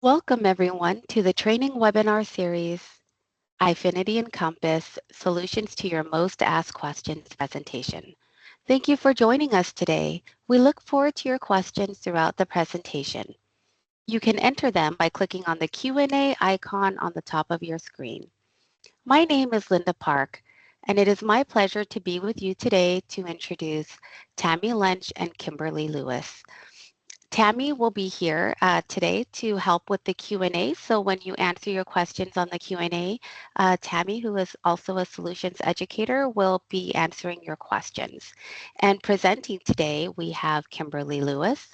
Welcome everyone to the training webinar series, Eyefinity and Compass, Solutions to Your Most Asked Questions presentation. Thank you for joining us today. We look forward to your questions throughout the presentation. You can enter them by clicking on the Q&A icon on the top of your screen. My name is Linda Park, and it is my pleasure to be with you today to introduce Tammy Lynch and Kimberly Lewis. Tammy will be here today to help with the Q&A. So when you answer your questions on the Q&A, Tammy, who is also a solutions educator, will be answering your questions. And presenting today, we have Kimberly Lewis.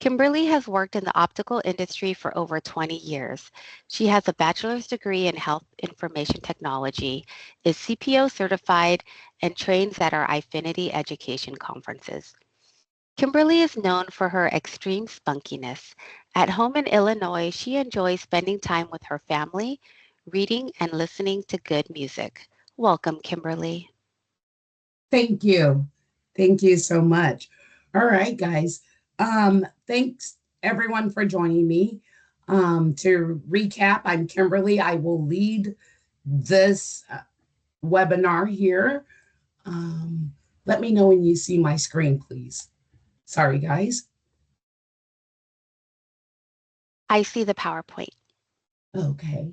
Kimberly has worked in the optical industry for over 20 years. She has a bachelor's degree in health information technology, is CPO certified, and trains at our Eyefinity education conferences. Kimberly is known for her extreme spunkiness. At home in Illinois, she enjoys spending time with her family, reading, and listening to good music. Welcome, Kimberly. Thank you. Thank you so much. All right, guys. Thanks everyone for joining me. To recap, I'm Kimberly. I will lead this webinar here. Let me know when you see my screen, please. Sorry, guys. I see the PowerPoint. Okay.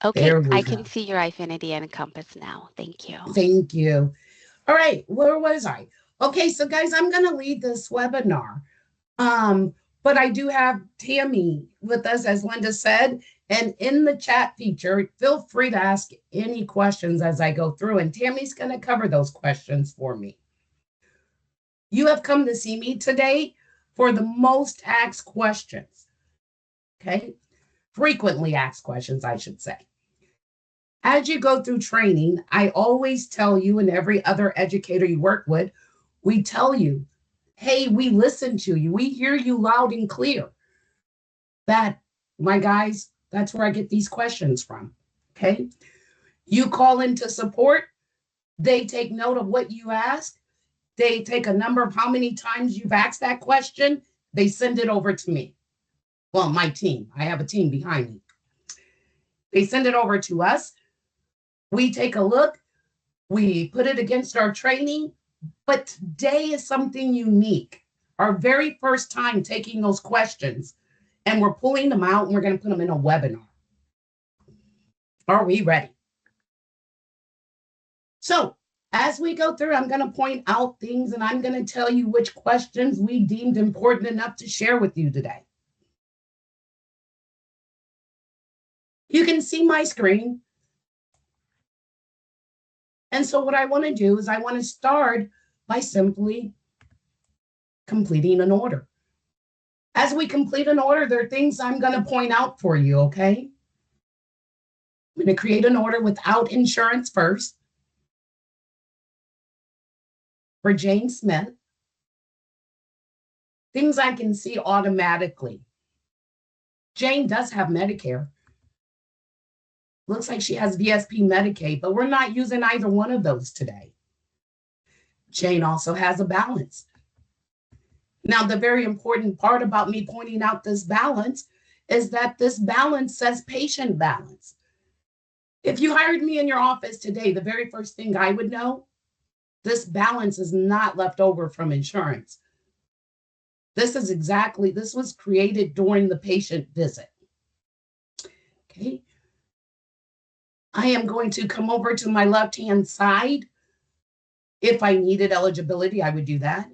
Okay, There we I go. can see your Eyefinity and Compass now. Thank you. Thank you. All right, where was I? Okay, so guys, I'm going to lead this webinar. But I do have Tammy with us, as Linda said, and in the chat feature, feel free to ask any questions as I go through, and Tammy's going to cover those questions for me. You have come to see me today for the most asked questions, okay? Frequently asked questions, I should say. As you go through training, I always tell you and every other educator you work with, we tell you, hey, we listen to you. We hear you loud and clear. That, my guys, that's where I get these questions from. Okay. You call into support, they take note of what you ask. They take a number of how many times you've asked that question. They send it over to me. Well, my team. I have a team behind me. They send it over to us. We take a look. We put it against our training. But today is something unique. Our very first time taking those questions, and we're pulling them out and we're going to put them in a webinar. Are we ready? So as we go through, I'm going to point out things and I'm going to tell you which questions we deemed important enough to share with you today. You can see my screen. And so what I want to do is I want to start by simply completing an order. As we complete an order, there are things I'm going to point out for you, okay? I'm going to create an order without insurance first for Jane Smith. Things I can see automatically. Jane does have Medicare. Looks like she has VSP Medicaid, but we're not using either one of those today. Jane also has a balance. Now, the very important part about me pointing out this balance is that this balance says patient balance. If you hired me in your office today, the very first thing I would know, this balance is not left over from insurance. This was created during the patient visit. Okay. I am going to come over to my left-hand side. If I needed eligibility, I would do that.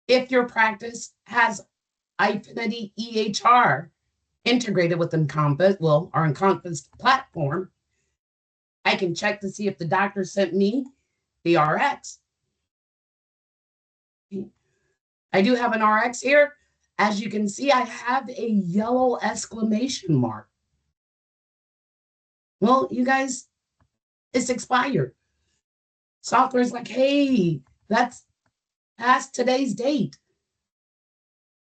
If your practice has Eyefinity EHR integrated with Encompass, well, our Encompass platform, I can check to see if the doctor sent me the RX. I do have an RX here. As you can see, I have a yellow exclamation mark. Well, you guys, it's expired. Software is like, hey, that's past today's date.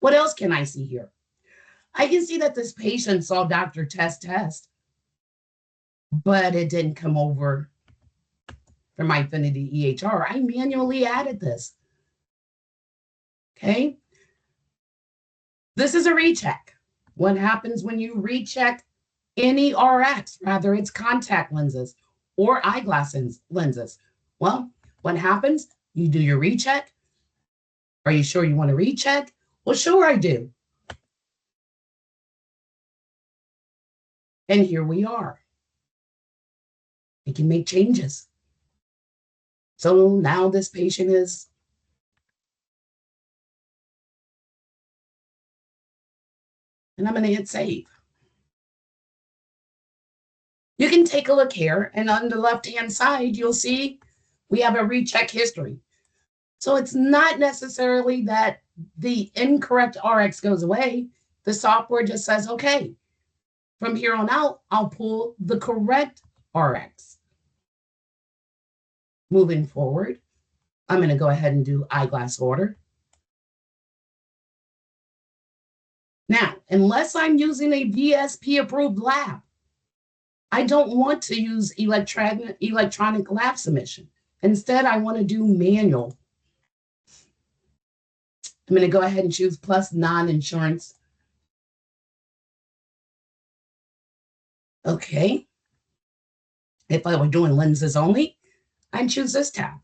What else can I see here? I can see that this patient saw Dr. Test, but it didn't come over from Eyefinity EHR. I manually added this. Okay. This is a recheck. What happens when you recheck any RX, rather it's contact lenses or eyeglass lenses? Well, what happens? You do your recheck. Are you sure you want to recheck? Well, sure I do. And here we are. You can make changes. So now this patient is, and I'm going to hit save. You can take a look here, and on the left-hand side, you'll see we have a recheck history. So it's not necessarily that the incorrect RX goes away. The software just says, okay, from here on out, I'll pull the correct RX. Moving forward, I'm going to go ahead and do eyeglass order. Now, unless I'm using a VSP approved lab, I don't want to use electronic lab submission. Instead, I want to do manual. I'm going to go ahead and choose plus non-insurance. Okay. If I were doing lenses only, I'd choose this tab.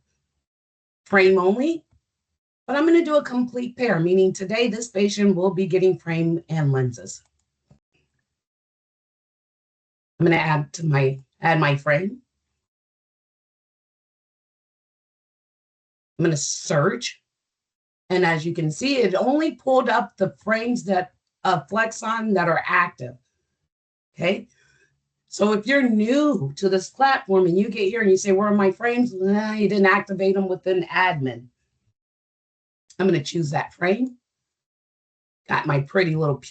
Frame only, but I'm going to do a complete pair, meaning today this patient will be getting frame and lenses. I'm going to add my frame. I'm going to search. And as you can see, it only pulled up the frames that flex on that are active. Okay. So if you're new to this platform and you get here and you say, where are my frames? Nah, you didn't activate them within admin. I'm going to choose that frame. Got my pretty little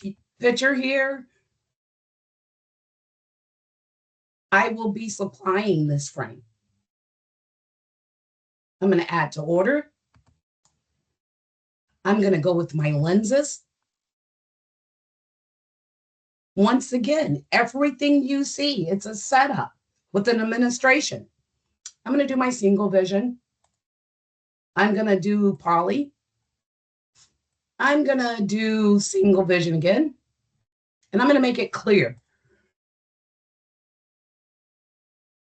picture here. I will be supplying this frame. I'm going to add to order. I'm going to go with my lenses. Once again, everything you see, it's a setup with an administration. I'm going to do my single vision. I'm going to do poly. I'm going to do single vision again. And I'm going to make it clear.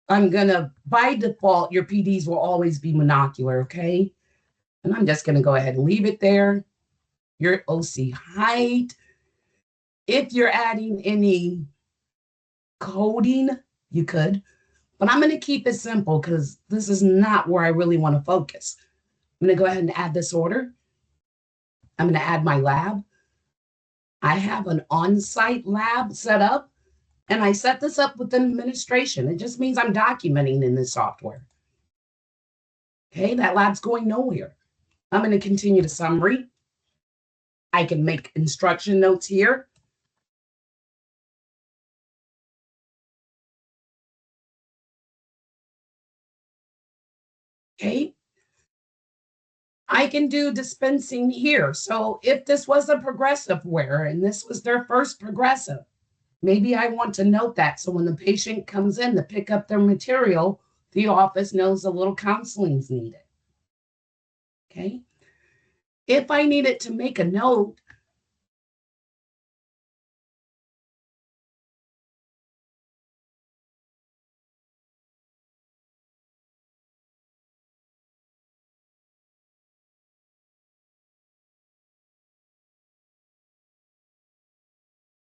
I'm going to, by default, your PDs will always be monocular, okay? And I'm just going to go ahead and leave it there. Your OC height. If you're adding any coding, you could. But I'm going to keep it simple because this is not where I really want to focus. I'm going to go ahead and add this order. I'm going to add my lab. I have an on-site lab set up, and I set this up with administration. It just means I'm documenting in this software. Okay, that lab's going nowhere. I'm going to continue to summary. I can make instruction notes here. Okay. I can do dispensing here. So if this was a progressive wear and this was their first progressive, maybe I want to note that. So when the patient comes in to pick up their material, the office knows a little counseling is needed. Okay. If I needed to make a note,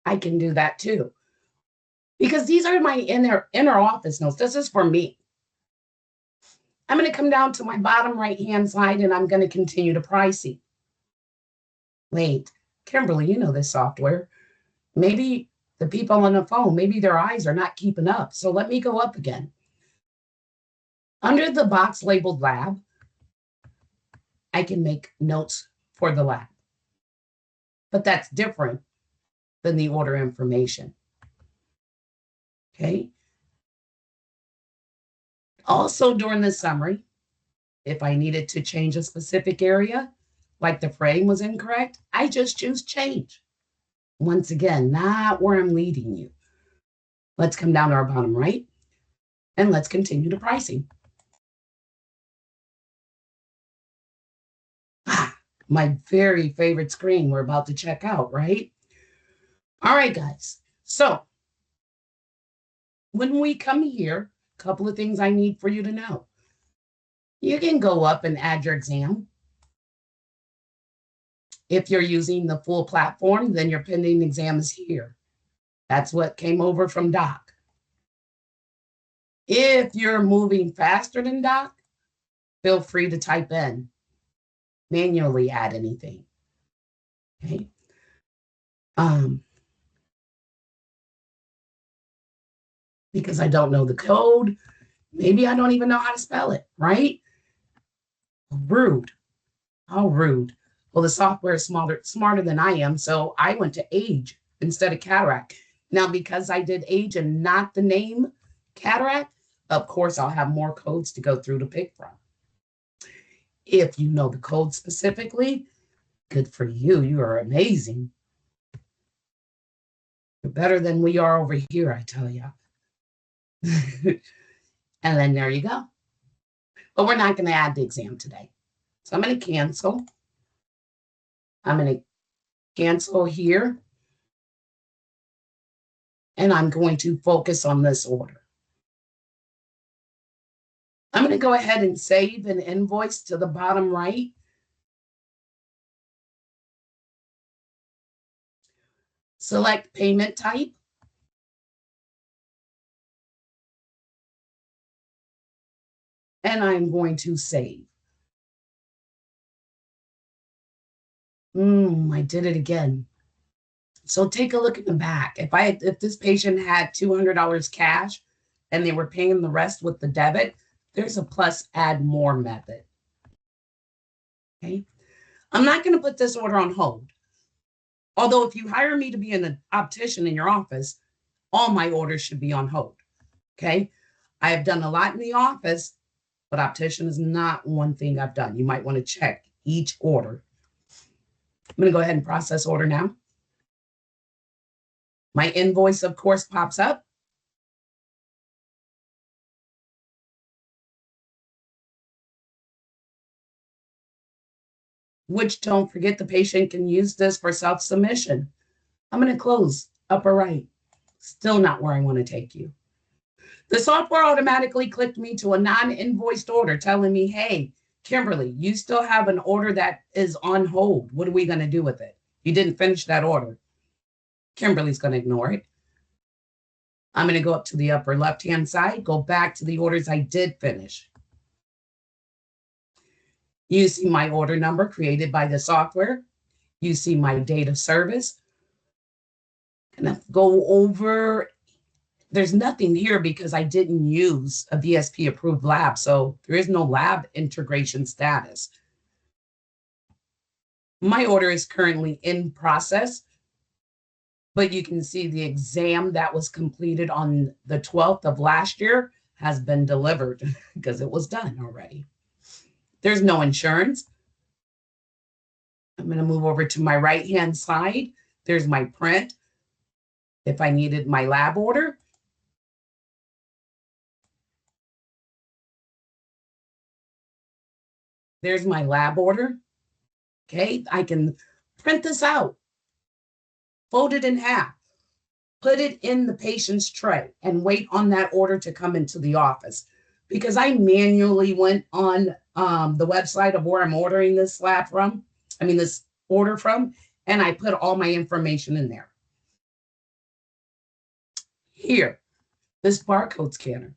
I can do that too. Because these are my inner office notes. This is for me. I'm going to come down to my bottom right-hand side and I'm going to continue to pricing. Wait, Kimberly, you know this software. Maybe the people on the phone, maybe their eyes are not keeping up. So let me go up again. Under the box labeled lab, I can make notes for the lab. But that's different than the order information. Okay. Also, during the summary, if I needed to change a specific area, like the frame was incorrect, I just choose change. Once again, not where I'm leading you. Let's come down to our bottom right and let's continue to pricing. My very favorite screen we're about to check out, right? All right, guys. So when we come here, a couple of things I need for you to know. You can go up and add your exam. If you're using the full platform, then your pending exam is here. That's what came over from Doc. If you're moving faster than Doc, feel free to type in, manually add anything. Okay. Um, because I don't know the code, maybe I don't even know how to spell it, right? Rude. How rude. Well, the software is smarter than I am, so I went to age instead of cataract. Now, because I did age and not the name cataract, of course, I'll have more codes to go through to pick from. If you know the code specifically, good for you. You are amazing. You're better than we are over here, I tell you. And then there you go. But we're not going to add the exam today. So I'm going to cancel. I'm going to cancel here. And I'm going to focus on this order. I'm going to go ahead and save an invoice to the bottom right. Select payment type. And I'm going to save. I did it again. So take a look at the back. If this patient had $200 cash and they were paying the rest with the debit, there's a plus add more method. Okay. I'm not going to put this order on hold. Although if you hire me to be an optician in your office, all my orders should be on hold. Okay. I have done a lot in the office, but optician is not one thing I've done. You might want to check each order. I'm going to go ahead and process order now. My invoice, of course, pops up. Which, don't forget, the patient can use this for self-submission. I'm going to close upper right. Still not where I want to take you. The software automatically clicked me to a non-invoiced order telling me, hey, Kimberly, you still have an order that is on hold. What are we going to do with it? You didn't finish that order. Kimberly's going to ignore it. I'm going to go up to the upper left-hand side, go back to the orders I did finish. You see my order number created by the software. You see my date of service. And go over, there's nothing here because I didn't use a VSP approved lab. So there is no lab integration status. My order is currently in process, but you can see the exam that was completed on the 12th of last year has been delivered because it was done already. There's no insurance. I'm going to move over to my right-hand side. There's my print. If I needed my lab order, there's my lab order. Okay, I can print this out, fold it in half, put it in the patient's tray, and wait on that order to come into the office. Because I manually went on the website of where I'm ordering this lab from, this order from, and I put all my information in there. Here, this barcode scanner,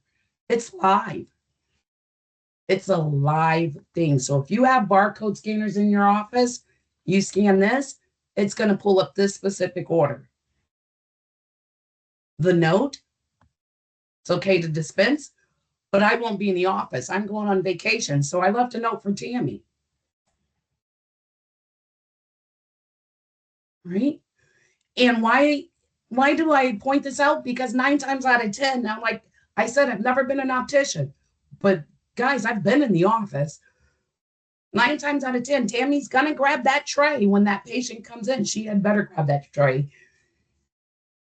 it's live. It's a live thing. So if you have barcode scanners in your office, you scan this, it's going to pull up this specific order. The note, it's okay to dispense, but I won't be in the office. I'm going on vacation. So I left a note for Tammy. Right? And why do I point this out? Because 9 times out of 10, I'm like I said, I've never been an optician. But guys, I've been in the office. 9 times out of 10, Tammy's going to grab that tray when that patient comes in. She had better grab that tray.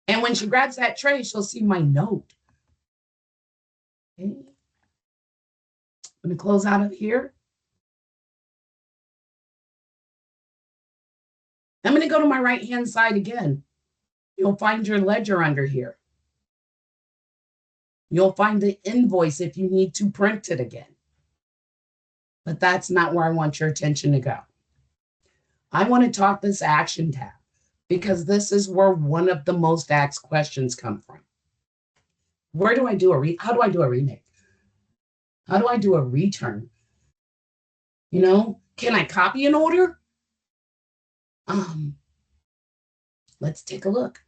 And when she grabs that tray, she'll see my note. Okay. I'm going to close out of here. I'm going to go to my right-hand side again. You'll find your ledger under here. You'll find the invoice if you need to print it again. But that's not where I want your attention to go. I want to talk this action tab because this is where one of the most asked questions come from. Where do I do how do I do a remake? How do I do a return? Can I copy an order? Let's take a look.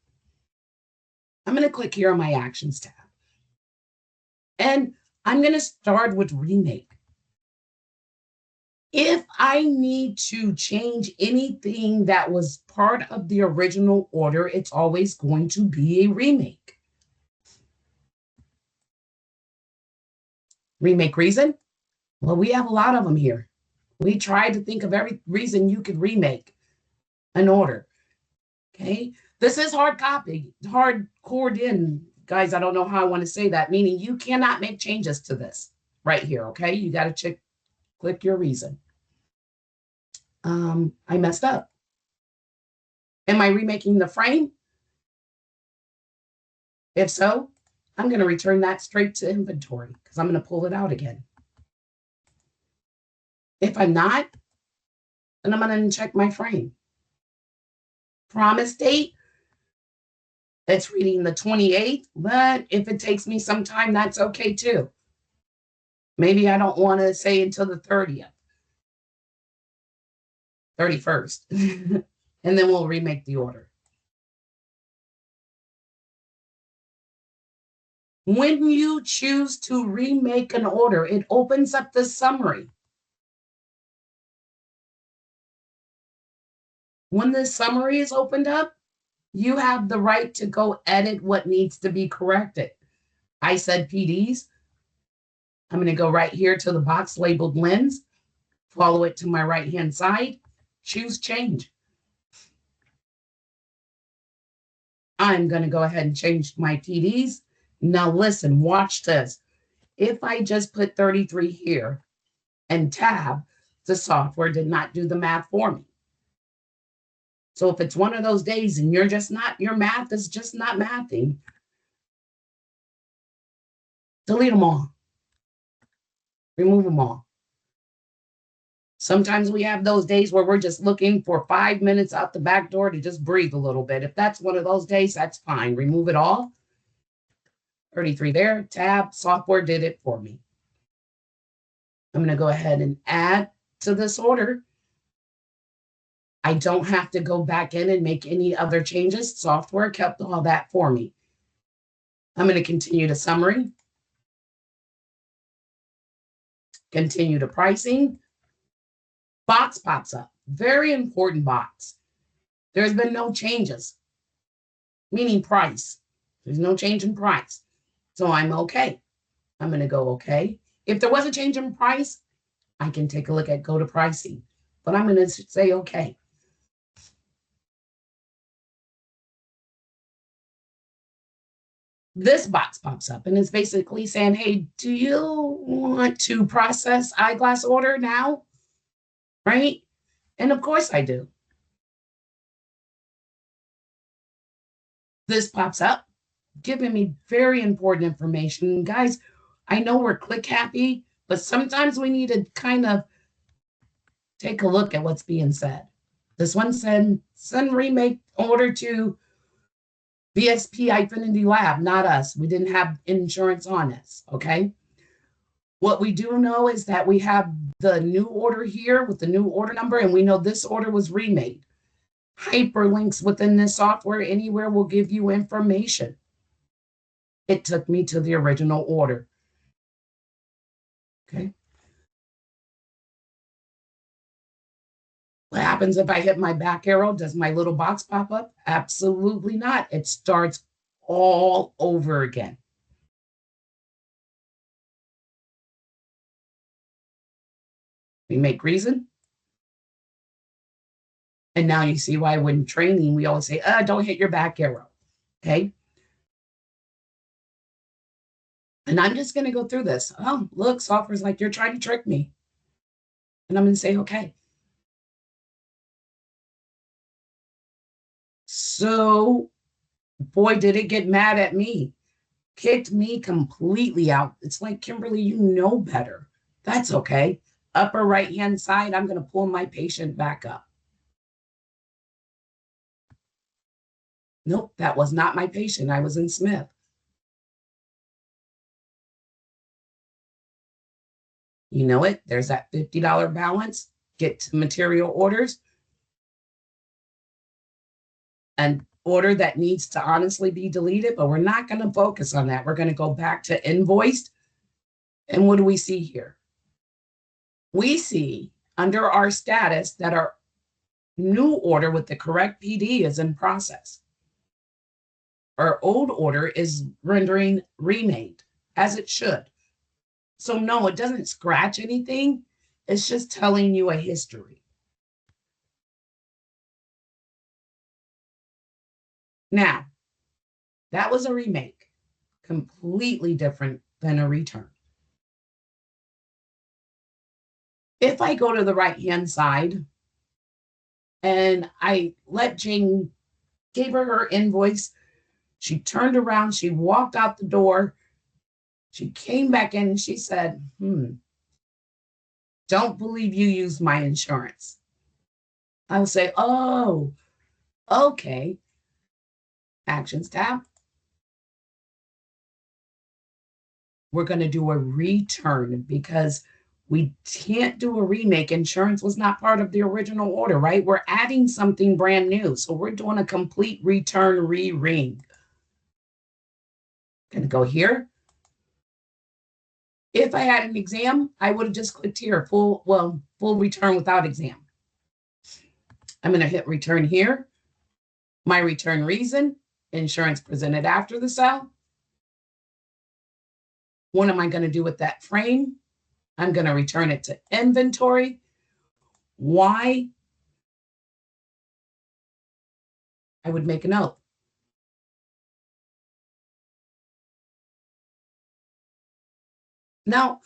I'm going to click here on my actions tab. And I'm going to start with remake. If I need to change anything that was part of the original order, it's always going to be a remake. Remake reason? Well, we have a lot of them here. We tried to think of every reason you could remake an order. Okay. This is hard copy, hard cored in. Guys, I don't know how I want to say that, meaning you cannot make changes to this right here. Okay. You got to click your reason. I messed up. Am I remaking the frame? If so, I'm going to return that straight to inventory because I'm going to pull it out again. If I'm not, then I'm going to check my frame. Promise date, it's reading the 28th, but if it takes me some time, that's okay too. Maybe I don't want to say until the 30th, 31st, and then we'll remake the order. When you choose to remake an order, it opens up the summary. When the summary is opened up, you have the right to go edit what needs to be corrected. I said PDs. I'm going to go right here to the box labeled lens, follow it to my right-hand side, choose change. I'm going to go ahead and change my PDs. Now listen, watch this. If I just put 33 here and tab, the software did not do the math for me. So if it's one of those days and your math is just not mathing, delete them all. Remove them all. Sometimes we have those days where we're just looking for 5 minutes out the back door to just breathe a little bit. If that's one of those days, that's fine. Remove it all. 33 there, tab, software did it for me. I'm going to go ahead and add to this order. I don't have to go back in and make any other changes. Software kept all that for me. I'm going to continue to summary. Continue to pricing. Box pops up. Very important box. There's been no changes, meaning price. There's no change in price. So I'm okay. I'm going to go okay. If there was a change in price, I can take a look at go to pricing, but I'm going to say okay. This box pops up and it's basically saying, hey, do you want to process eyeglass order now? Right? And of course I do. This pops up, giving me very important information. Guys, I know we're click happy, but sometimes we need to kind of take a look at what's being said. This one said, send remake order to BSP Infinity Lab, not us. We didn't have insurance on this, okay? What we do know is that we have the new order here with the new order number, and we know this order was remade. Hyperlinks within this software anywhere will give you information. It took me to the original order. Okay. What happens if I hit my back arrow? Does my little box pop up? Absolutely not. It starts all over again. We make reason. And now you see why when training, we always say, don't hit your back arrow. Okay. And I'm just going to go through this. Oh, look, software's like, you're trying to trick me. And I'm going to say, okay. So, boy, did it get mad at me, kicked me completely out. It's like, Kimberly, you know better. That's okay. Upper right hand side, I'm going to pull my patient back up. Nope, that was not my patient. I was in Smith. You know it. There's that $50 balance. Get to material orders. An order that needs to honestly be deleted, but we're not going to focus on that. We're going to go back to invoiced. And what do we see here? We see under our status that our new order with the correct PD is in process. Our old order is rendering remade as it should. So, no, it doesn't scratch anything. It's just telling you a history. Now, that was a remake, completely different than a return. If I go to the right hand side and I let Jane, gave her invoice, she turned around, she walked out the door, she came back in and she said, don't believe you used my insurance. I'll say, oh, okay. Actions tab. We're going to do a return because we can't do a remake. Insurance was not part of the original order, right? We're adding something brand new. So we're doing a complete return re-ring. Going to go here. If I had an exam, I would have just clicked here, full return without exam. I'm going to hit return here. My return reason, insurance presented after the sale. What am I going to do with that frame? I'm going to return it to inventory. Why? I would make a note. Now,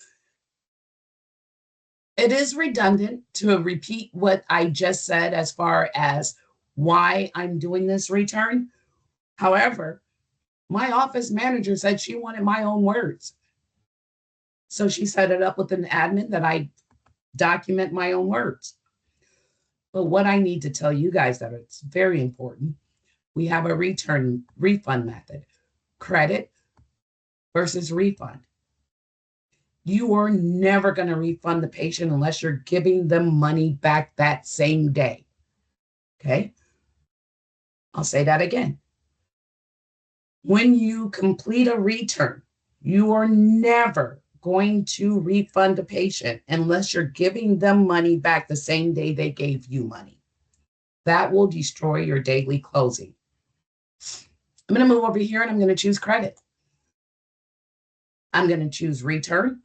it is redundant to repeat what I just said as far as why I'm doing this return. However, my office manager said she wanted my own words. So she set it up with an admin that I document my own words. But what I need to tell you guys that it's very important, we have a return refund method, credit versus refund. You are never going to refund the patient unless you're giving them money back that same day. Okay. I'll say that again. When you complete a return, you are never going to refund a patient unless you're giving them money back the same day they gave you money. That will destroy your daily closing. I'm going to move over here and I'm going to choose credit. I'm going to choose return.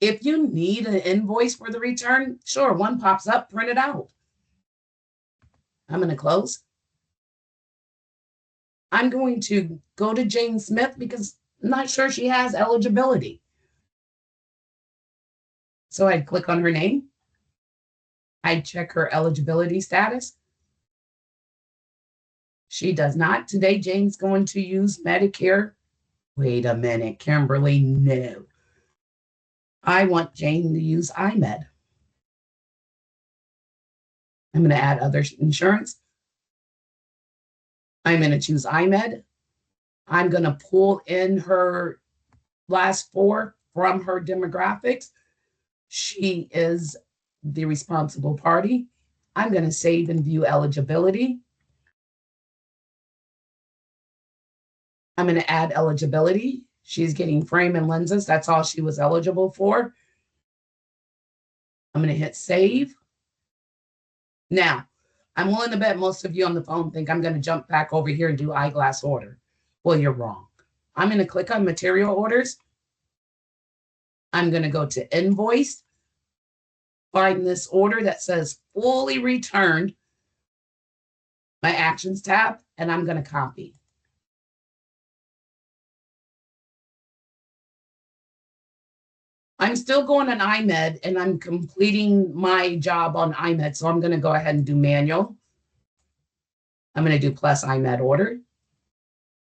If you need an invoice for the return, sure, one pops up, print it out. I'm going to close. I'm going to go to Jane Smith because I'm not sure she has eligibility. So I'd click on her name. I'd check her eligibility status. She does not. Today, Jane's going to use Medicare. Wait a minute, Kimberly, no. I want Jane to use iMed. I'm going to add other insurance. I'm going to choose iMed. I'm going to pull in her last four from her demographics. She is the responsible party. I'm going to save and view eligibility. I'm going to add eligibility. She's getting frame and lenses. That's all she was eligible for. I'm going to hit save. Now, I'm willing to bet most of you on the phone think I'm going to jump back over here and do eyeglass order. Well, you're wrong. I'm going to click on material orders. I'm going to go to invoice, find this order that says fully returned, my actions tab, and I'm going to copy. I'm still going on iMed and I'm completing my job on iMed. So I'm going to go ahead and do manual. I'm going to do plus iMed order.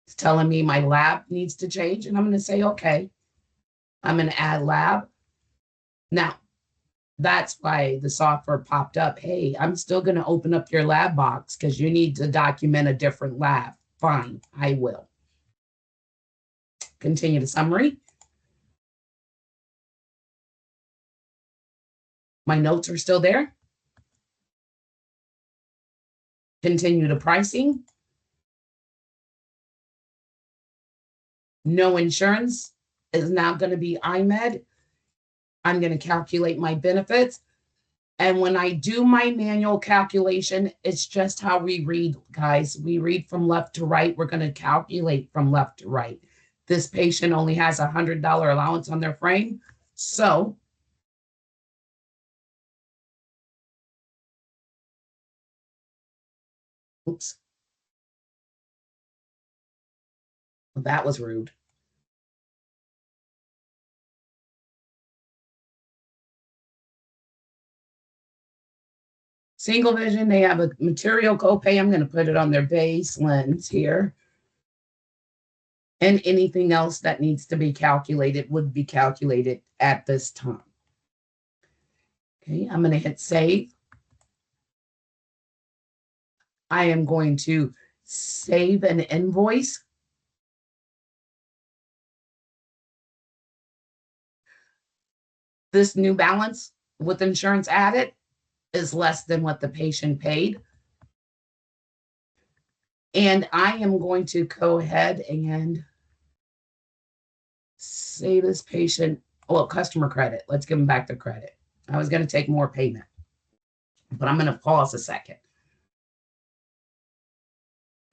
It's telling me my lab needs to change. And I'm going to say, okay, I'm going to add lab. Now, that's why the software popped up. Hey, I'm still going to open up your lab box because you need to document a different lab. Fine, I will. Continue the summary. My notes are still there. Continue the pricing. No insurance is now going to be iMed. I'm going to calculate my benefits. And when I do my manual calculation, it's just how we read, guys. We read from left to right. We're going to calculate from left to right. This patient only has $100 allowance on their frame. So oops, that was rude. Single vision, they have a material copay. I'm going to put it on their base lens here. And anything else that needs to be calculated would be calculated at this time. Okay, I'm going to hit save. I am going to save an invoice. This new balance with insurance added is less than what the patient paid. And I am going to go ahead and say this patient, well, customer credit. Let's give them back the credit. I was going to take more payment, but I'm going to pause a second.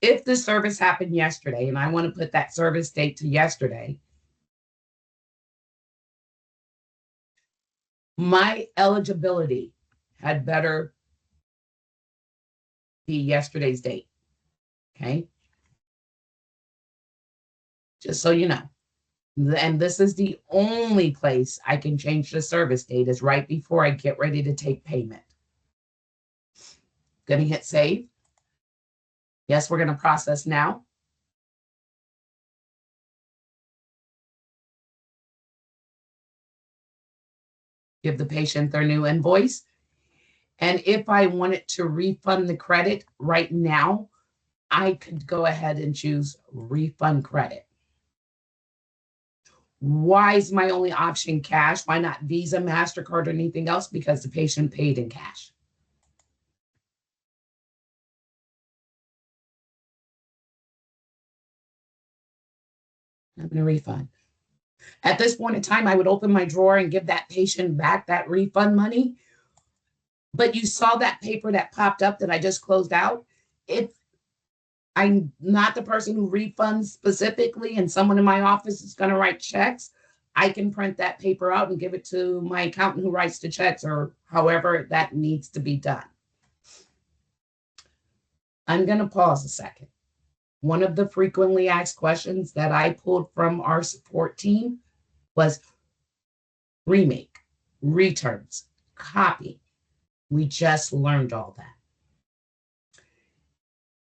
If the service happened yesterday and I want to put that service date to yesterday, my eligibility had better be yesterday's date. Okay. Just so you know. And this is the only place I can change the service date is right before I get ready to take payment. Going to hit save. Yes, we're going to process now. Give the patient their new invoice. And if I wanted to refund the credit right now, I could go ahead and choose refund credit. Why is my only option cash? Why not Visa, MasterCard, or anything else? Because the patient paid in cash. I'm going to refund. At this point in time, I would open my drawer and give that patient back that refund money. But you saw that paper that popped up that I just closed out. If I'm not the person who refunds specifically and someone in my office is going to write checks, I can print that paper out and give it to my accountant who writes the checks or however that needs to be done. I'm going to pause a second. One of the frequently asked questions that I pulled from our support team was remake, returns, copy. We just learned all that.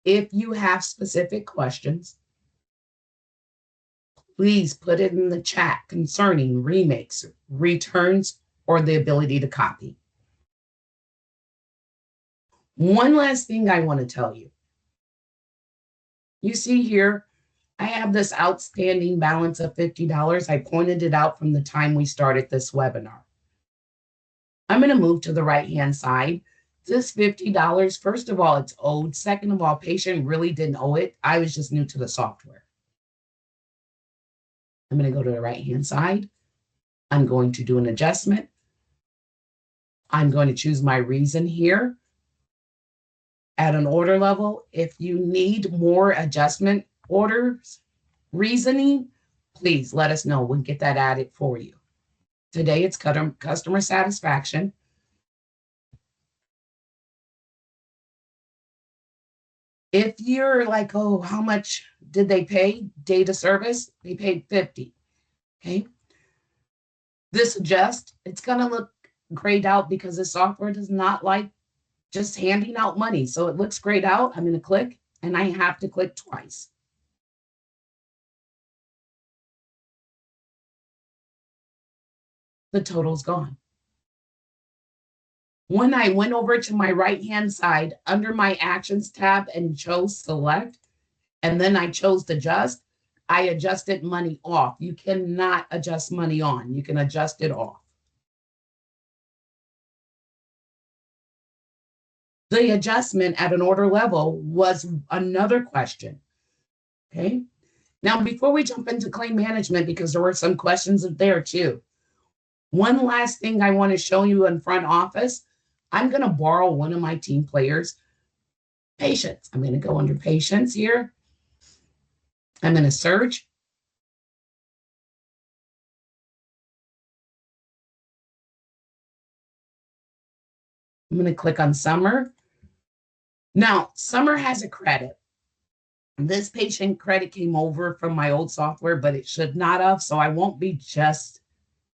If you have specific questions, please put it in the chat concerning remakes, returns, or the ability to copy. One last thing I want to tell you. You see here, I have this outstanding balance of $50. I pointed it out from the time we started this webinar. I'm going to move to the right-hand side. This $50, first of all, it's owed. Second of all, patient really didn't owe it. I was just new to the software. I'm going to go to the right-hand side. I'm going to do an adjustment. I'm going to choose my reason here. At an order level, if you need more adjustment orders, reasoning, please let us know. We'll get that added for you. Today, it's customer satisfaction. If you're like, oh, how much did they pay? Data service, they paid 50. Okay. This adjust, it's going to look grayed out because the software does not like just handing out money. So it looks grayed out. I'm going to click and I have to click twice. The total's gone. When I went over to my right-hand side under my actions tab and chose select, and then I chose adjust, I adjusted money off. You cannot adjust money on. You can adjust it off. The adjustment at an order level was another question. Okay. Now, before we jump into claim management, because there were some questions there too, one last thing I want to show you in front office. I'm going to borrow one of my team players' patience. I'm going to go under patience here. I'm going to search. I'm going to click on Summer. Now, Summer has a credit. This patient credit came over from my old software, but it should not have. So I won't be just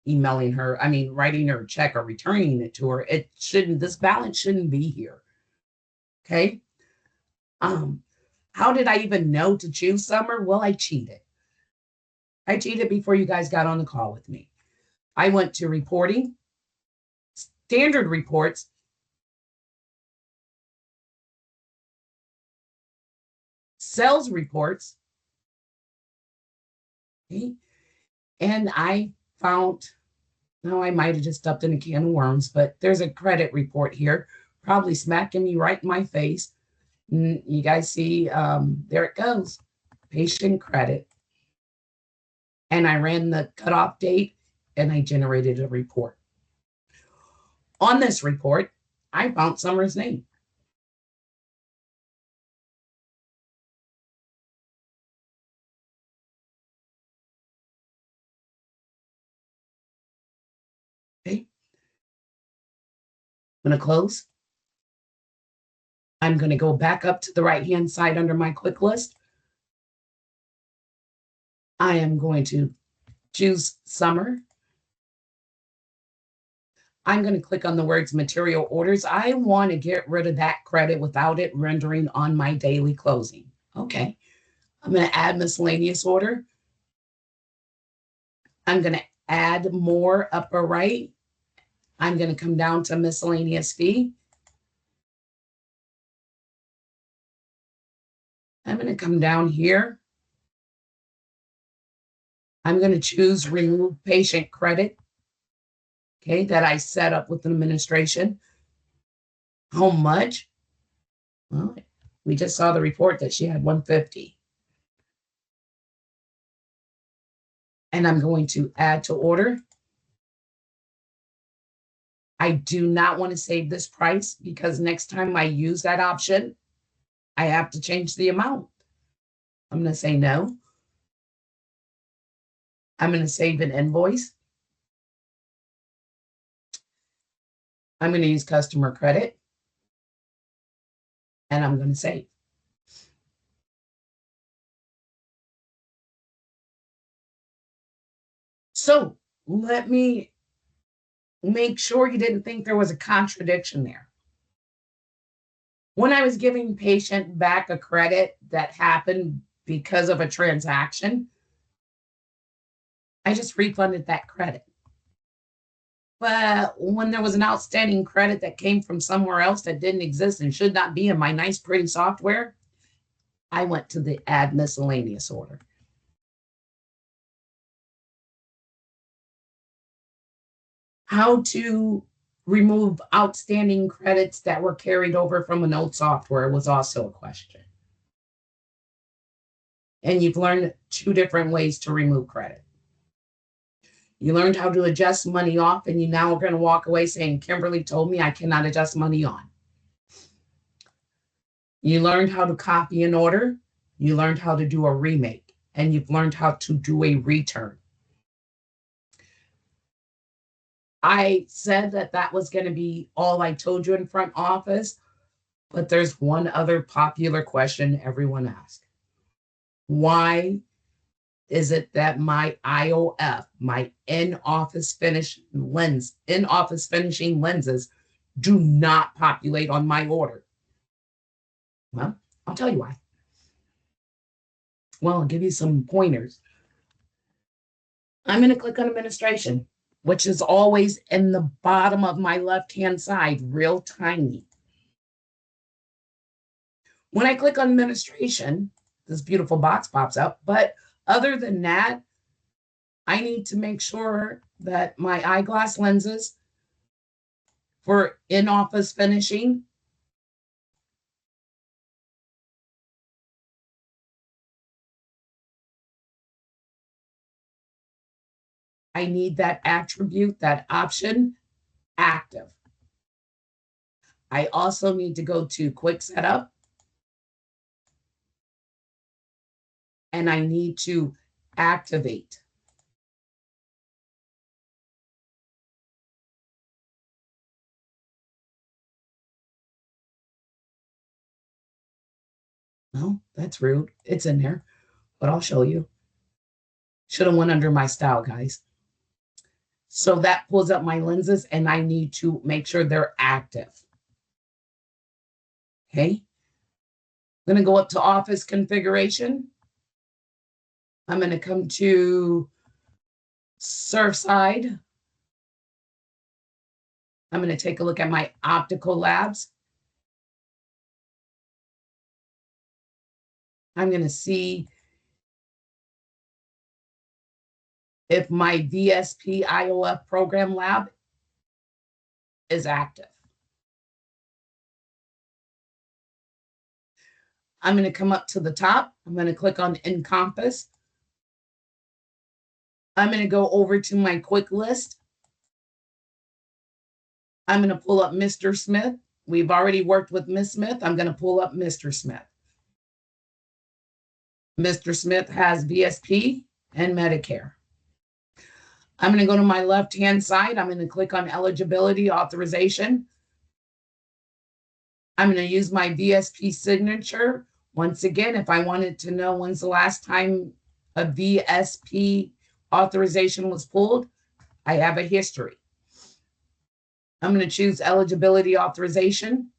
emailing her, writing her a check or returning it to her. It shouldn't, this balance shouldn't be here. Okay. How did I even know to choose Summer? Well, I cheated. I cheated before you guys got on the call with me. I went to reporting, standard reports, sales reports. Okay. And I found, now I might have just stepped in a can of worms, but there's a credit report here, probably smacking me right in my face. You guys see, there it goes, patient credit. And I ran the cutoff date and I generated a report. On this report, I found Summer's name. Okay. I'm going to close. I'm going to go back up to the right-hand side under my quick list. I am going to choose Summer. I'm going to click on the words material orders. I want to get rid of that credit without it rendering on my daily closing. Okay. I'm going to add miscellaneous order. I'm going to add more upper right. I'm going to come down to miscellaneous fee. I'm going to come down here. I'm going to choose remove patient credit. Okay, that I set up with the administration. How much? Well, we just saw the report that she had 150. And I'm going to add to order. I do not want to save this price because next time I use that option, I have to change the amount. I'm going to say no. I'm going to save an invoice. I'm going to use customer credit. And I'm going to save. So let me make sure you didn't think there was a contradiction there. When I was giving patient back a credit that happened because of a transaction, I just refunded that credit. But when there was an outstanding credit that came from somewhere else that didn't exist and should not be in my nice, pretty software, I went to the add miscellaneous order. How to remove outstanding credits that were carried over from an old software was also a question. And you've learned 2 different ways to remove credit. You learned how to adjust money off, and you now are going to walk away saying, Kimberly told me I cannot adjust money on. You learned how to copy an order. You learned how to do a remake, and you've learned how to do a return. I said that that was going to be all I told you in front office, but there's one other popular question everyone asks. Why is it that my IOF, my in-office finishing lenses do not populate on my order? Well, I'll tell you why. Well, I'll give you some pointers. I'm going to click on administration, which is always in the bottom of my left-hand side, real tiny. When I click on administration, this beautiful box pops up. But other than that, I need to make sure that my eyeglass lenses for in-office finishing I need that attribute, that option active. I also need to go to quick setup and I need to activate. No, that's rude. It's in there, but I'll show you. Should have went under my style, guys. So that pulls up my lenses and I need to make sure they're active. Okay. I'm going to go up to office configuration. I'm going to come to Surfside. I'm going to take a look at my optical labs. I'm going to see if my VSP IOF program lab is active. I'm going to come up to the top. I'm going to click on Encompass. I'm going to go over to my quick list. I'm going to pull up Mr. Smith. We've already worked with Miss Smith. I'm going to pull up Mr. Smith. Mr. Smith has VSP and Medicare. I'm going to go to my left-hand side. I'm going to click on eligibility authorization. I'm going to use my VSP signature. Once again, if I wanted to know when's the last time a VSP authorization was pulled, I have a history. I'm going to choose eligibility authorization.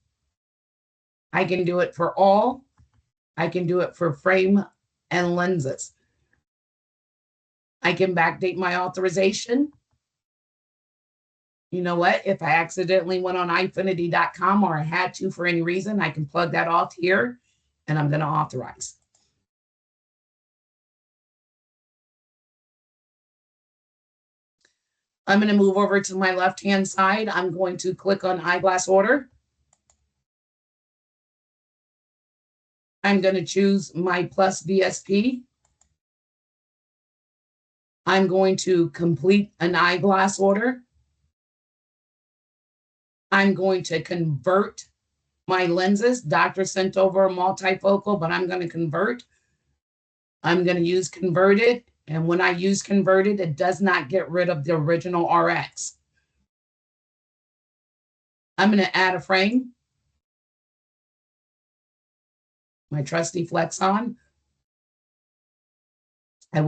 I can do it for all. I can do it for frame and lenses. I can backdate my authorization. You know what? If I accidentally went on ifinity.com or I had to for any reason, I can plug that off here and I'm going to authorize. I'm going to move over to my left-hand side. I'm going to click on eyeglass order. I'm going to choose my plus VSP. I'm going to complete an eyeglass order. I'm going to convert my lenses. Doctor sent over a multifocal, but I'm going to convert. I'm going to use converted. And when I use converted, it does not get rid of the original RX. I'm going to add a frame. My trusty flex on. I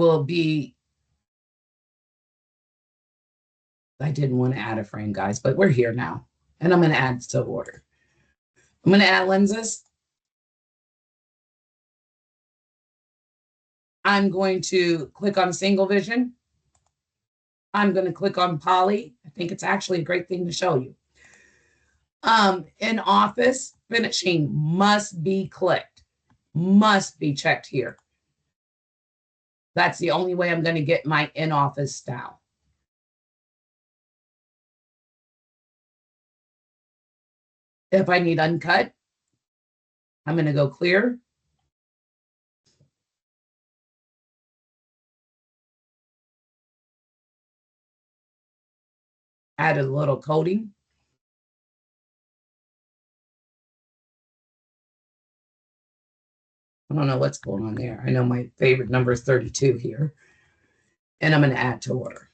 didn't want to add a frame, guys, but we're here now. And I'm going to add to order. I'm going to add lenses. I'm going to click on single vision. I'm going to click on poly. I think it's actually a great thing to show you. In office, finishing must be clicked, must be checked here. That's the only way I'm going to get my in-office style. If I need uncut, I'm going to go clear. Add a little coating. I don't know what's going on there. I know my favorite number is 32 here. And I'm going to add to order.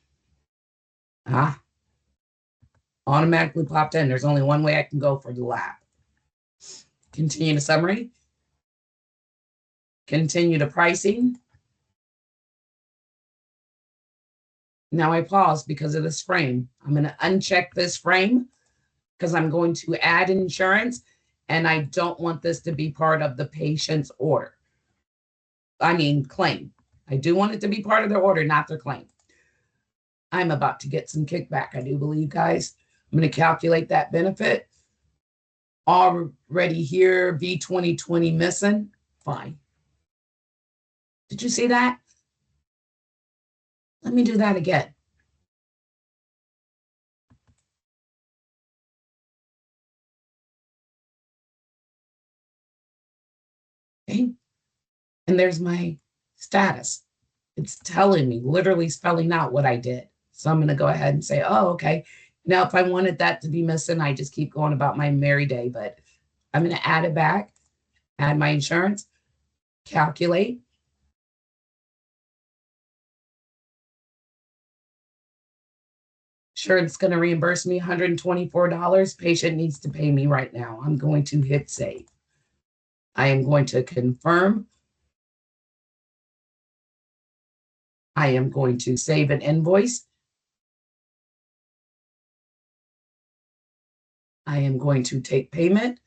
Automatically popped in. There's only one way I can go for the lab. Continue to summary. Continue to pricing. Now I pause because of this frame. I'm going to uncheck this frame because I'm going to add insurance and I don't want this to be part of the patient's order. I mean, claim. I do want it to be part of their order, not their claim. I'm about to get some kickback, I do believe, guys. I'm going to calculate that benefit. Already here, V2020 missing. Fine. Did you see that? Let me do that again. Okay. And there's my status. It's telling me, literally spelling out what I did. So I'm going to go ahead and say, oh, okay. Now, if I wanted that to be missing, I just keep going about my merry day, but I'm going to add it back, add my insurance, calculate. Sure, it's going to reimburse me $124. Patient needs to pay me right now. I'm going to hit save. I am going to confirm. I am going to save an invoice. I am going to take payment.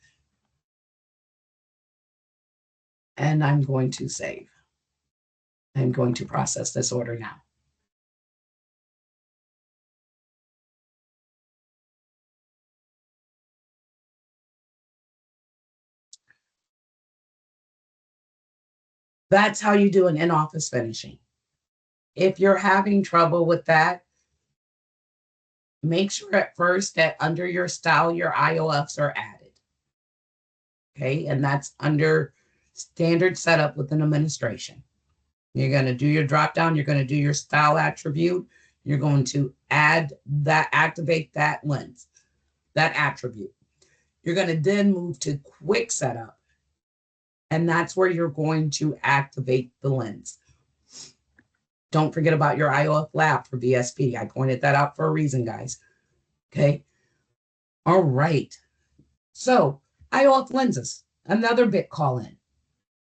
And I'm going to save. I'm going to process this order now. That's how you do an in-office finishing. If you're having trouble with that, make sure at first that under your style, your IOFs are added. Okay, and that's under standard setup within administration. You're going to do your drop down, you're going to do your style attribute, you're going to add that, activate that lens, that attribute. You're going to then move to quick setup, and that's where you're going to activate the lens. Don't forget about your IOF lab for VSP. I pointed that out for a reason, guys. Okay. All right. So IOF lenses, another bit call in.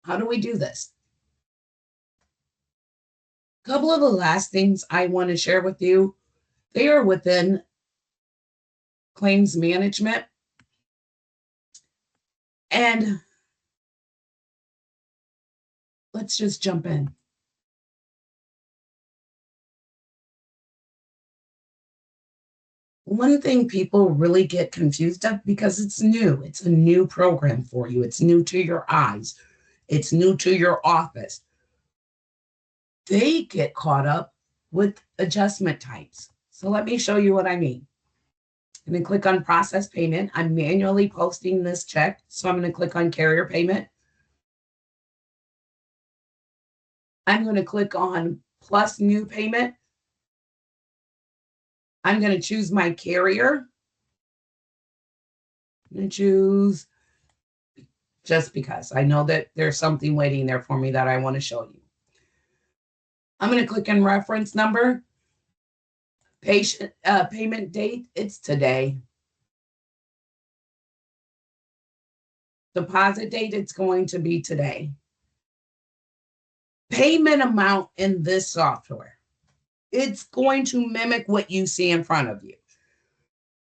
How do we do this? A couple of the last things I want to share with you, they are within claims management. And let's just jump in. One thing people really get confused of because it's new. It's a new program for you. It's new to your eyes. It's new to your office. They get caught up with adjustment types. So let me show you what I mean. I'm going to click on process payment. I'm manually posting this check. So I'm going to click on carrier payment. I'm going to click on plus new payment. I'm going to choose my carrier. I'm going to choose just because I know that there's something waiting there for me that I want to show you. I'm going to click on reference number. Patient payment date, it's today. Deposit date, it's going to be today. Payment amount in this software, it's going to mimic what you see in front of you.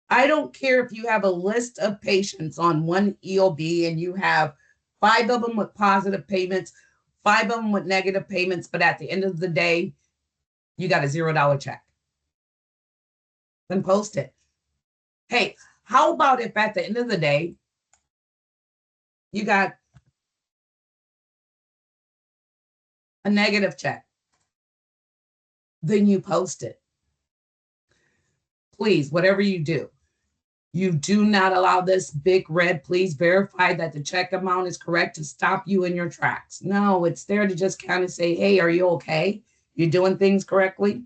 I don't care if you have a list of patients on one EOB and you have 5 of them with positive payments, 5 of them with negative payments, but at the end of the day, you got a $0 check. Then post it. Hey, how about if at the end of the day, you got a negative check? Then you post it. Please, whatever you do not allow this big red, please verify that the check amount is correct to stop you in your tracks. No, it's there to just kind of say, hey, are you okay? You're doing things correctly?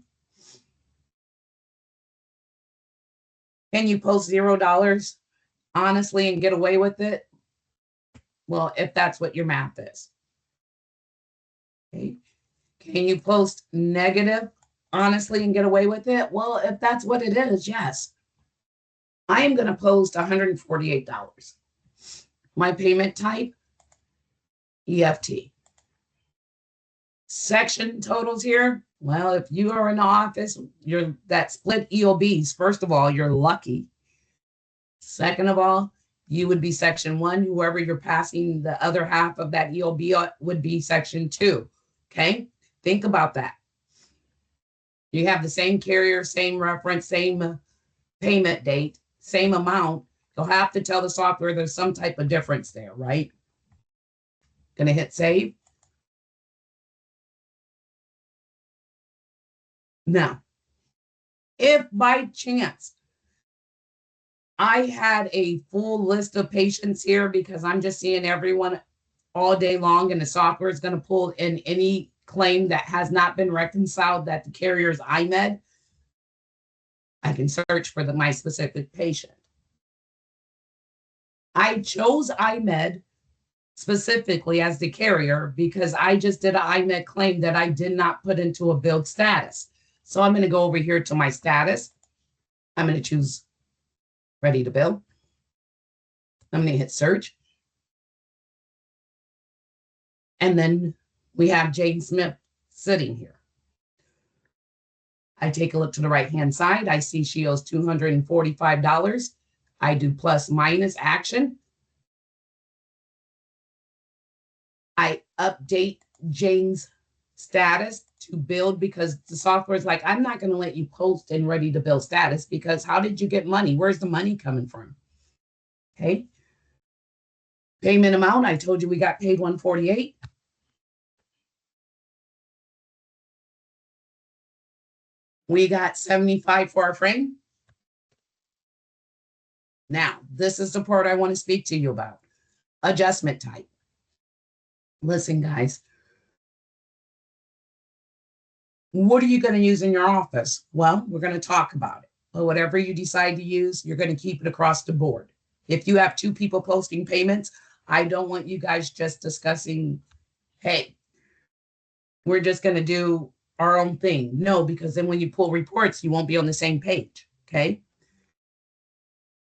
Can you post $0 honestly and get away with it? Well, if that's what your math is. Okay. Can you post negative honestly and get away with it? Well, if that's what it is, yes. I am going to post $148. My payment type, EFT. Section totals here, Well, if you are in the office, you're that split EOBs. First of all, you're lucky. Second of all, you would be section one. Whoever you're passing the other half of that EOB would be section two. Okay. Think about that. You have the same carrier, same reference, same payment date, same amount. You'll have to tell the software there's some type of difference there, right? Gonna hit save. Now, if by chance I had a full list of patients here because I'm just seeing everyone all day long and the software is going to pull in any claim that has not been reconciled that the carrier's IMED, I can search for my specific patient. I chose IMED specifically as the carrier because I just did an IMED claim that I did not put into a billed status. So I'm going to go over here to my status. I'm going to choose ready to bill. I'm going to hit search. And then we have Jane Smith sitting here. I take a look to the right-hand side. I see she owes $245. I do plus minus action. I update Jane's status to build because the software is like, I'm not going to let you post in ready to build status because how did you get money? Where's the money coming from? Okay. Payment amount. I told you we got paid 148. We got 75 for our frame. Now, this is the part I want to speak to you about. Adjustment type. Listen, guys, what are you going to use in your office? Well, we're going to talk about it. But whatever you decide to use, you're going to keep it across the board. If you have two people posting payments, I don't want you guys just discussing, hey, we're just going to do our own thing. No, because then when you pull reports, you won't be on the same page. Okay.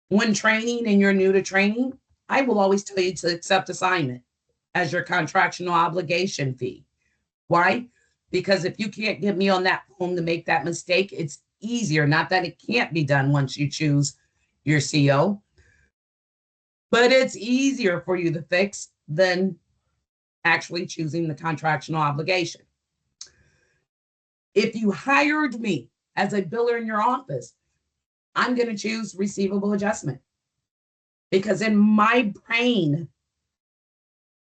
When training and you're new to training, I will always tell you to accept assignment as your contractual obligation fee. Why? Because if you can't get me on that phone to make that mistake, it's easier. Not that it can't be done once you choose your CO, but it's easier for you to fix than actually choosing the contractual obligation. If you hired me as a biller in your office, I'm going to choose receivable adjustment because in my brain,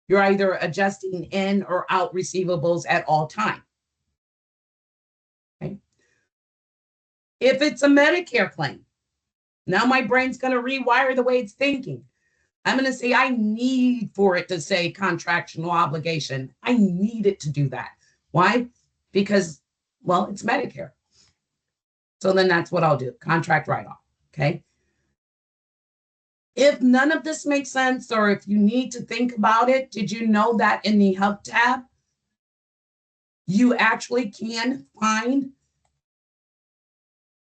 you're either adjusting in or out receivables at all time. Okay. If it's a Medicare claim, now my brain's going to rewire the way it's thinking. I'm going to say I need for it to say contractual obligation. I need it to do that. Why? Because, well, it's Medicare. So then that's what I'll do. Contract write-off. Okay. If none of this makes sense, or if you need to think about it, did you know that in the Help tab, you actually can find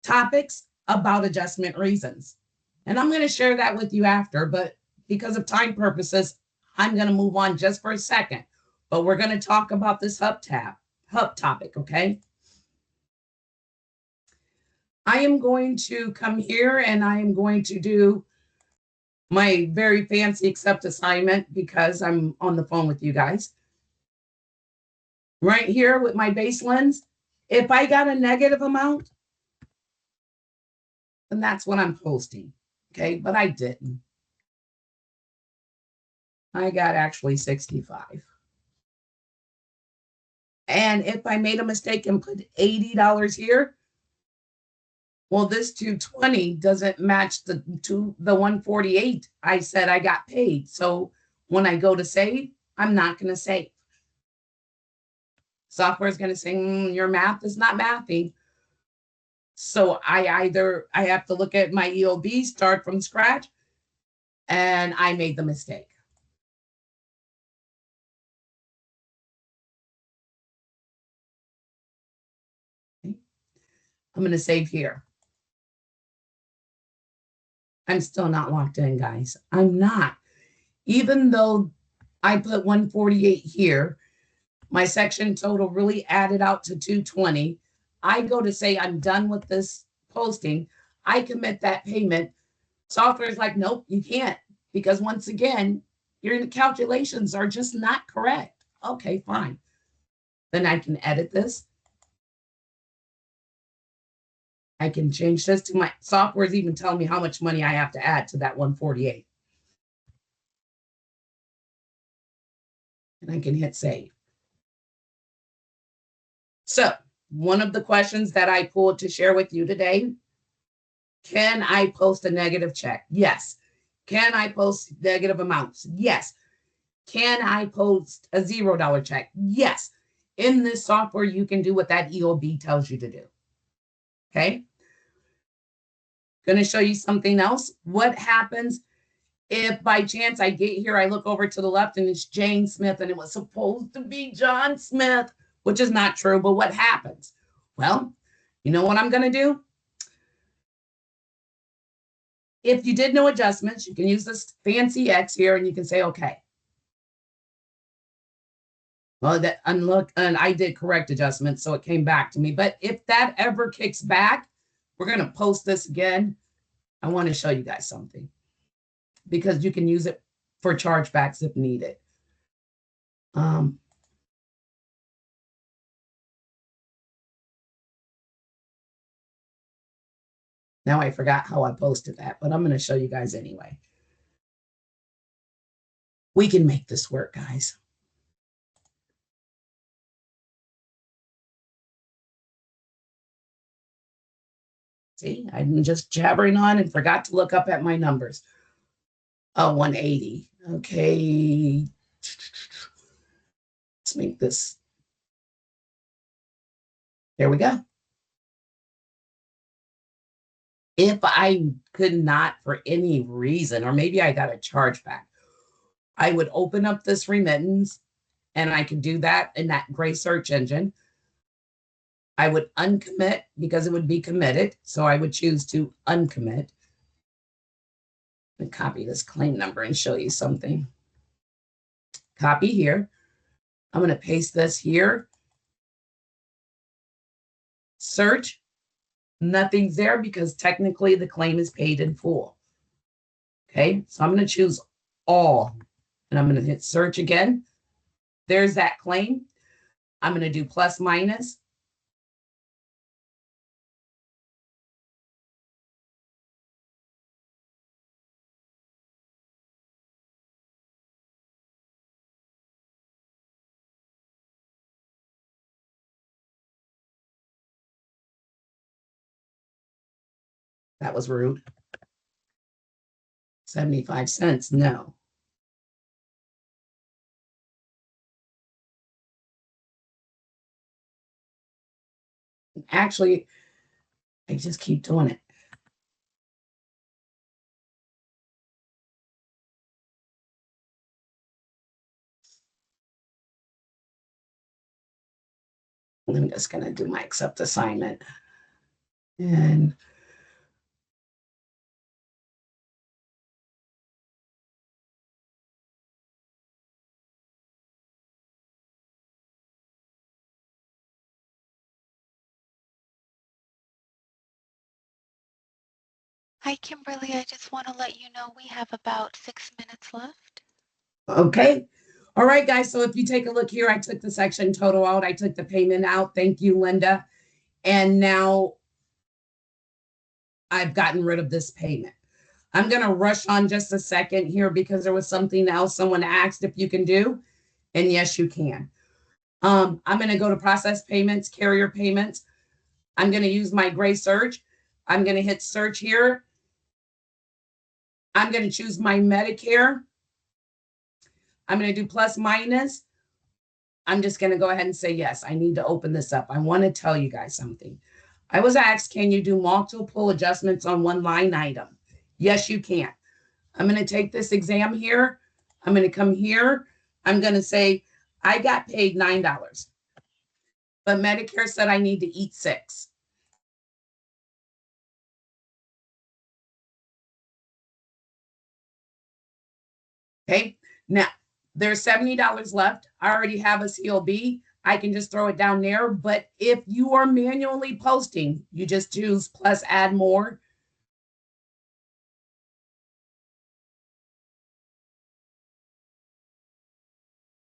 topics about adjustment reasons? And I'm going to share that with you after, but because of time purposes, I'm going to move on just for a second. But we're going to talk about this Hub topic, okay? I am going to come here and I am going to do my very fancy accept assignment because I'm on the phone with you guys. Right here with my base lens, if I got a negative amount, then that's what I'm posting, okay? But I didn't. I got actually 65. And if I made a mistake and put $80 here, well, this 220 doesn't match the 148 I said I got paid. So when I go to save, I'm not going to save. Software is going to say, your math is not mathing. So I have to look at my EOB, start from scratch, and I made the mistake. Okay. I'm going to save here. I'm still not locked in, guys. I'm not. Even though I put 148 here, My section total really added out to 220. I go to say I'm done with this posting. I commit that payment. Software is like, nope, you can't. Because once again, your calculations are just not correct. Okay, fine. Then I can edit this. I can change this to my software's even telling me how much money I have to add to that 148. And I can hit save. So one of the questions that I pulled to share with you today, can I post a negative check? Yes. Can I post negative amounts? Yes. Can I post a $0 check? Yes. In this software, you can do what that EOB tells you to do. Okay. Going to show you something else. What happens if by chance I get here, I look over to the left and it's Jane Smith and it was supposed to be John Smith, which is not true. But what happens? Well, you know what I'm going to do? If you did no adjustments, you can use this fancy X here and you can say, okay. Well, that unlook, and I did correct adjustments, so it came back to me. But if that ever kicks back, we're going to post this again. I want to show you guys something because you can use it for chargebacks if needed. Now I forgot how I posted that, but I'm going to show you guys anyway. We can make this work, guys. See, I'm just jabbering on and forgot to look up at my numbers. Oh, 180. Okay. Let's make this. There we go. If I could not, for any reason, or maybe I got a chargeback, I would open up this remittance and I could do that in that gray search engine. I would uncommit because it would be committed. So I would choose to uncommit. And copy this claim number and show you something. Copy here. I'm going to paste this here. Search. Nothing's there because technically the claim is paid in full. Okay, so I'm going to choose all and I'm going to hit search again. There's that claim. I'm going to do plus minus. That was rude. 75 cents. No. Actually, I just keep doing it. I'm just going to do my accept assignment. And Hi, Kimberly. I just want to let you know we have about 6 minutes left. okay. All right, guys. So if you take a look here, I took the section total out. I took the payment out. Thank you, Linda. And now I've gotten rid of this payment. I'm going to rush on just a second here because there was something else someone asked if you can do. And yes, you can. I'm going to go to process payments, carrier payments. I'm going to use my gray search. I'm going to hit search here. I'm going to choose my Medicare. I'm going to do plus minus. I'm just going to go ahead and say yes. I need to open this up. I want to tell you guys something. I was asked, can you do multiple adjustments on one line item? Yes, you can. I'm going to take this exam here. I'm going to come here. I'm going to say, I got paid $9, but Medicare said I need to eat 6. Okay. Now, There's $70 left. I already have a COB. I can just throw it down there. But if you are manually posting, you just choose plus add more.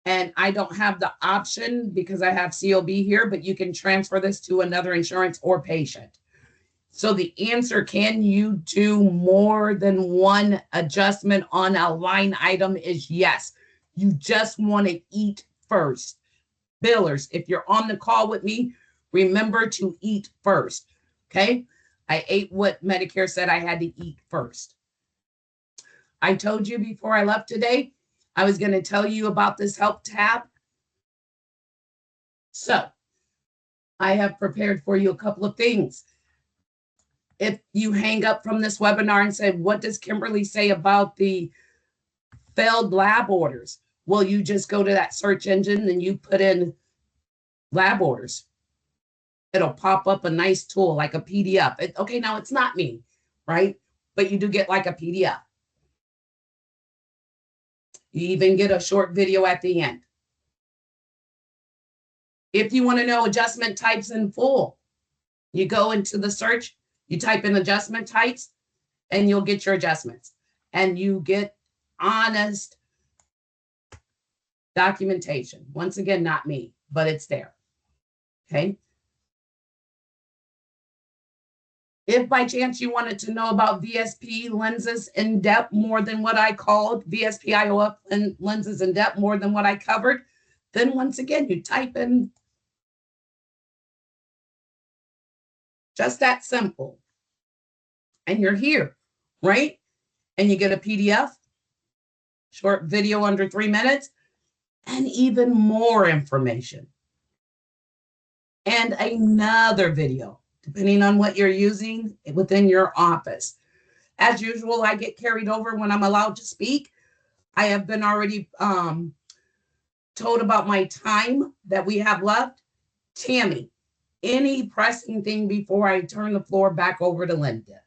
And I don't have the option because I have COB here, but you can transfer this to another insurance or patient. So the answer, can you do more than one adjustment on a line item, is yes. You just want to eat first. Billers, if you're on the call with me, remember to eat first. Okay. I ate what Medicare said I had to eat first. I told you before I left today, I was going to tell you about this help tab. So I have prepared for you a couple of things. If you hang up from this webinar and say, what does Kimberly say about the failed lab orders? Well, you just go to that search engine and you put in lab orders. It'll pop up a nice tool like a PDF. Okay, now it's not me, right? But you do get like a PDF. You even get a short video at the end. If you want to know adjustment types in full, you go into the search, you type in adjustment types, and you'll get your adjustments. And you get honest documentation. Once again, not me, but it's there. Okay. If by chance you wanted to know about VSP lenses in depth more than what I called VSP IOF and lenses in depth more than what I covered, then once again, you type in, just that simple. And you're here, right? And you get a PDF, short video under 3 minutes, and even more information. And another video, depending on what you're using within your office. As usual, I get carried over when I'm allowed to speak. I have been already told about my time that we have left. Tammy, any pressing thing before I turn the floor back over to Linda?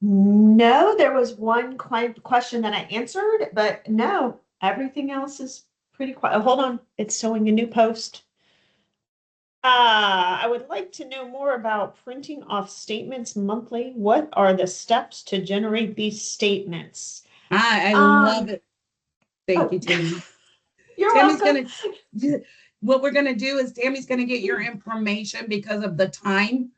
No, there was one question that I answered, but no, everything else is pretty quiet. Oh, hold on, it's showing a new post. I would like to know more about printing off statements monthly. What are the steps to generate these statements? I love it. Thank Oh, you, Tammy. you're Tammy's welcome. gonna, what we're gonna do is Tammy's gonna get your information because of the time.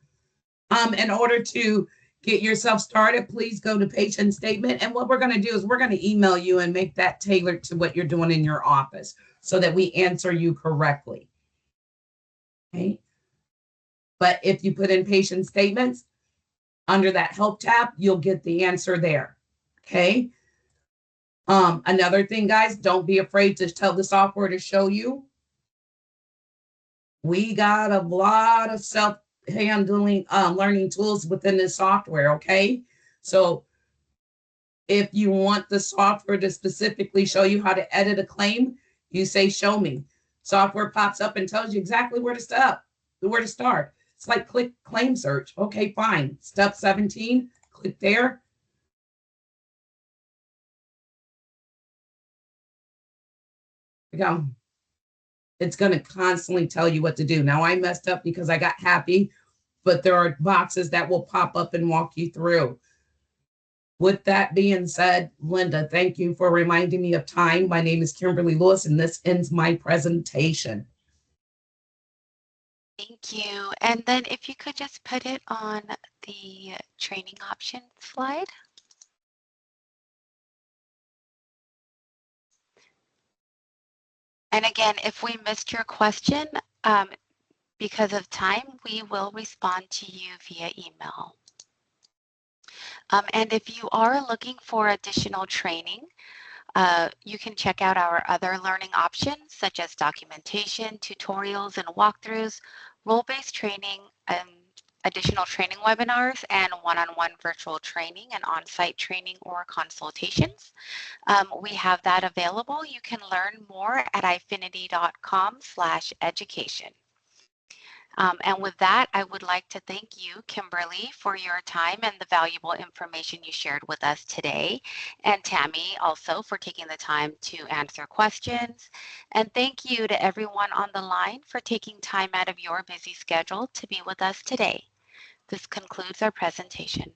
In order to get yourself started, please go to patient statement. And what we're gonna do is we're gonna email you and make that tailored to what you're doing in your office so that we answer you correctly. Okay. But if you put in patient statements under that help tab, you'll get the answer there. Okay. Another thing, guys, don't be afraid to tell the software to show you. We got a lot of self-handling learning tools within this software, okay? So if you want the software to specifically show you how to edit a claim, you say, show me. Software pops up and tells you exactly where to start. It's like click claim search. Okay, fine. Step 17, click there. Go. It's going to constantly tell you what to do. Now I messed up because I got happy, but there are boxes that will pop up and walk you through. With that being said, Linda, thank you for reminding me of time. My name is Kimberly Lewis, and this ends my presentation. Thank you. And then if you could just put it on the training options slide. And again, if we missed your question, because of time, we will respond to you via email. And if you are looking for additional training, you can check out our other learning options such as documentation, tutorials, and walkthroughs, role-based training, additional training webinars, and one-on-one virtual training and on-site training or consultations. We have that available. You can learn more at ifinity.com/education. And with that, I would like to thank you, Kimberly, for your time and the valuable information you shared with us today, and Tammy also for taking the time to answer questions. And thank you to everyone on the line for taking time out of your busy schedule to be with us today. This concludes our presentation.